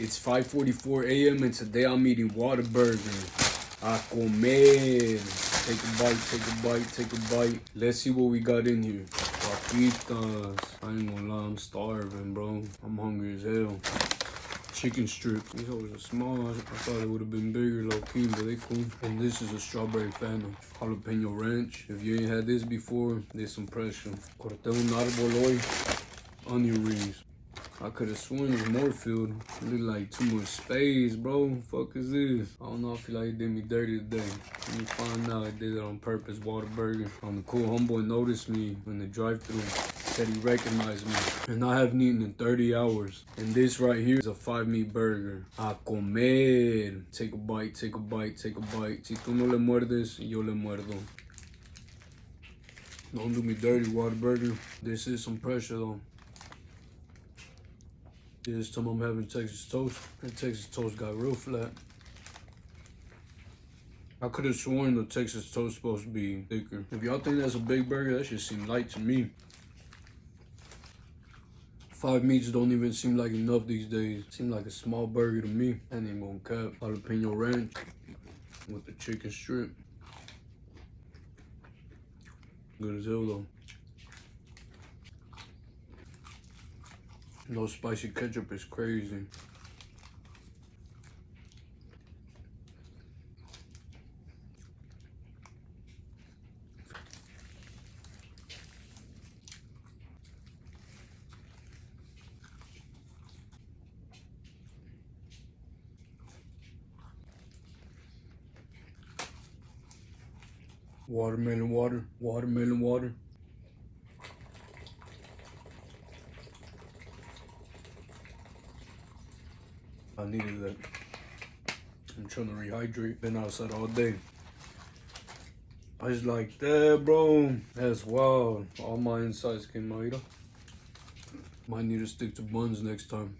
It's 5:44 a.m. and today I'm eating Whataburger. A comer. Take a bite, take a bite, take a bite. Let's see what we got in here. Papitas. I ain't gonna lie, I'm starving, bro. I'm hungry as hell. Chicken strips. These hoes are small. I thought it would have been bigger, low key, but they cool. And this is a strawberry phantom. Jalapeno ranch. If you ain't had this before, there's some pressure. Corté un árbol hoy. Onion rings. I could have sworn there's more filled. It look like too much space, bro. Fuck is this? I don't know. I feel like he did me dirty today. Let me find out. I did it on purpose. Whataburger. The cool homeboy noticed me in the drive-thru. Said he recognized me. And I haven't eaten in 30 hours. And this right here is a 5-meat burger. A comer. Take a bite, take a bite, take a bite. Si tú no le muerdes, yo le muerdo. Don't do me dirty, Whataburger. This is some pressure though. This time I'm having Texas toast. And Texas toast got real flat. I could have sworn the Texas toast supposed to be thicker. If y'all think that's a big burger, that should seem light to me. 5 meats don't even seem like enough these days. Seem like a small burger to me. I ain't even gonna cap. Jalapeno ranch with the chicken strip. Good as hell though. No spicy ketchup is crazy. Watermelon water, watermelon water. I needed that. I'm trying to rehydrate. Been outside all day. I was like that, bro. That's wild. All my insides came out. Might need to stick to buns next time.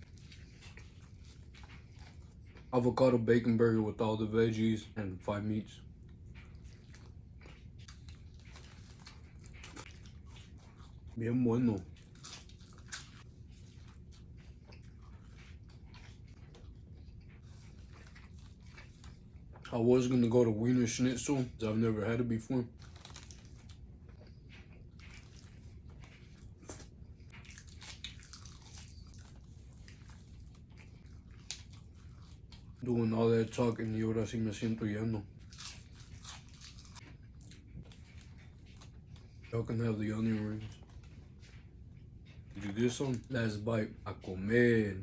Avocado bacon burger with all the veggies and 5 meats. Bien bueno. I was gonna go to Wiener Schnitzel, because I've never had it before. Doing all that talking y ahora sí me siento lleno. Y'all can have the onion rings. Did you get some? Last bite. A comer.